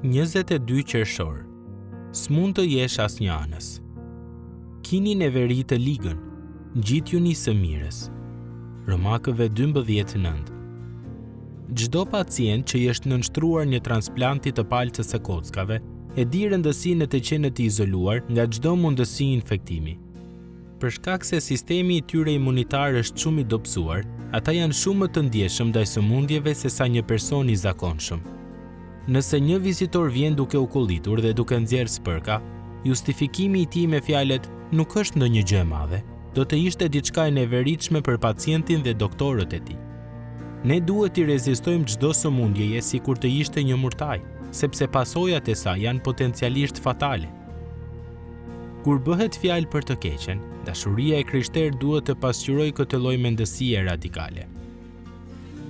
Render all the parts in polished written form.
22 qershor. S'mund të jesh asnjë anës. Kini në veri të ligën, gjitjuni së mirës. Romakëve 12:9. Çdo pacient që është nënshtruar një transplanti të palcës së kockave e di rëndësinë e të qenë të izoluar nga çdo mundësi infektimi. Për shkak se sistemi i tyre imunitar është shumë i dobësuar, ata janë shumë më të ndjeshëm ndaj sëmundjeve se sa një person i zakonshëm. Nëse një vizitor vjen duke u kollitur dhe duke nxjerrë spërka, justifikimi i tij me fjalët nuk është ndonjë gjë e madhe, do të ishte diçka e neveritshme për pacientin dhe doktorët e tij. Ne duhet i rezistojmë çdo sëmundjeje sikur të ishte një murtaj, sepse pasojat e saj janë potencialisht fatale. Kur bëhet fjalë për të keqen, dashuria e krishterë duhet të pasqyrojë këtë lloj mendësie radikale.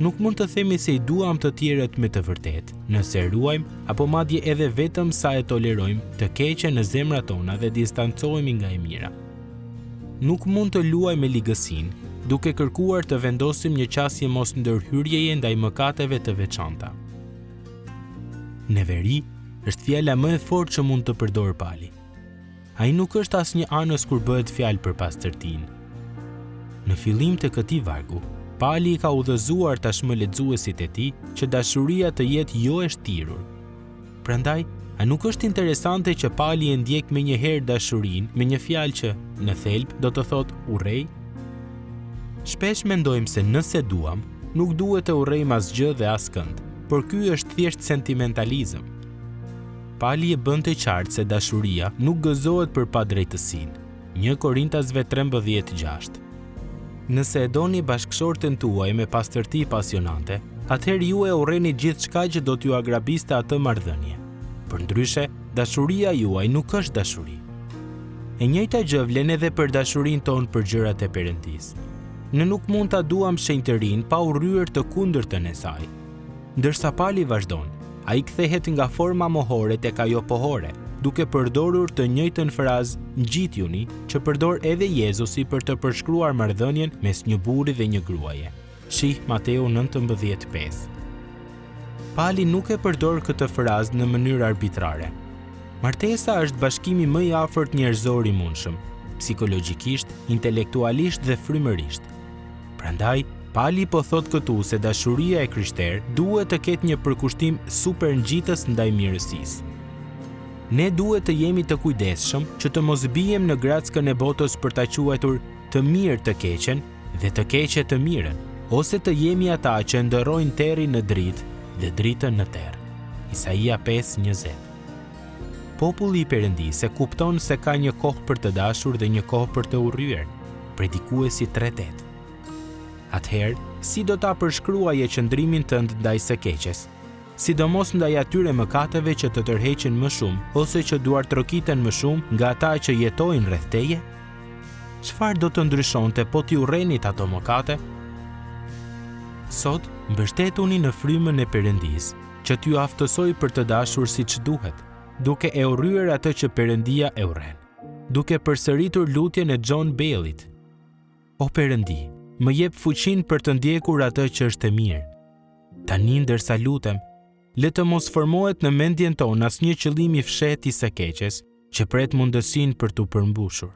Nuk mund të themi se i duam të tjerët me të vërtetë, nëse ruajmë apo madje edhe vetëm sa e tolerojmë të keqen në zemrat tona dhe distancohemi nga e mira. Nuk mund të luajmë me ligësinë, duke kërkuar të vendosim një qasje mos ndërhyrjeje ndaj mëkateve të veçanta. Neveri është fjala më e fortë që mund të përdorë Pali. Ai nuk është asnjë anës kur bëhet fjalë për pastërtinë. Në fillim të këtij vargu, Pali ka udhëzuar tashmë lexuesit e tij që dashuria të jetë jo e shtirur. Prandaj, a nuk është interesante që Pali e ndjek menjëherë dashurinë me një fjalë që në thelb do të thotë urrej? Shpesh mendojmë se nëse duam, nuk duhet të urrejmë asgjë dhe askënd, por ky është thjesht sentimentalizëm. Pali e bën të qartë se dashuria nuk gëzohet për padrejtësinë. 1 Korintasve 13:6. Nëse e doni bashkëshorten tuaj me pastërti pasionante, atëherë ju e urreni gjithçka që do t'ju agrabiste atë marrëdhënie. Përndryshe, dashuria juaj nuk është dashuri. E njëjta gjë vlen edhe për dashurinë tonë për gjërat e Perëndisë. Ne nuk mund ta duam shenjtërinë pa u rryer të kundërtën e saj. Ndërsa Pali vazhdon, ai kthehet nga forma mohore tek ajo pohore, duke përdorur të njëjtën frazë ngjitjuni që përdor edhe Jezusi për të përshkruar marrëdhënien mes një burri dhe një gruaje. Shih Mateu 19:5. Pali nuk e përdor këtë frazë në mënyrë arbitrare. Martesa është bashkimi më i afërt njerëzor i mundshëm, psikologjikisht, intelektualisht dhe frymërisht. Prandaj, Pali po thot këtu se dashuria e krishterë duhet të ketë një përkushtim superngjitës ndaj mirësisë. Ne duhet të jemi të kujdesshëm që të mos bijem në grackën e botës për ta quajtur të mirë të keqen dhe të keqe të mirën, ose të jemi ata që ndërrojnë terrin në dritë dhe dritën në terr. Isaia 5:20. Populli i Perëndisë e kupton se ka një kohë për të dashur dhe një kohë për të urryer. Predikuesi 3:8. Atëherë, si do ta përshkruaje qëndrimin tënd ndaj së keqes? Sidomos ndaj atyre mëkateve që të tërheqin më shumë ose që duartrokiten më shumë nga ata që jetojnë rreth teje? Çfarë do të ndryshonte po t'i urrenit ato mëkate? Sot, mbështetuni në frymën e Perëndisë, që t'ju aftësoj për të dashur siç duhet, duke e urryer atë që Perëndia e urren, duke përsëritur lutjen e John Bellit. O Perëndi, më jep fuqinë për të ndjekur atë që është e mirë. Tani ndërsa lutem, le të mos formohet në mendjen tonë asnjë qëllim i fshehtë i së keqes që pret mundësinë për t'u përmbushur.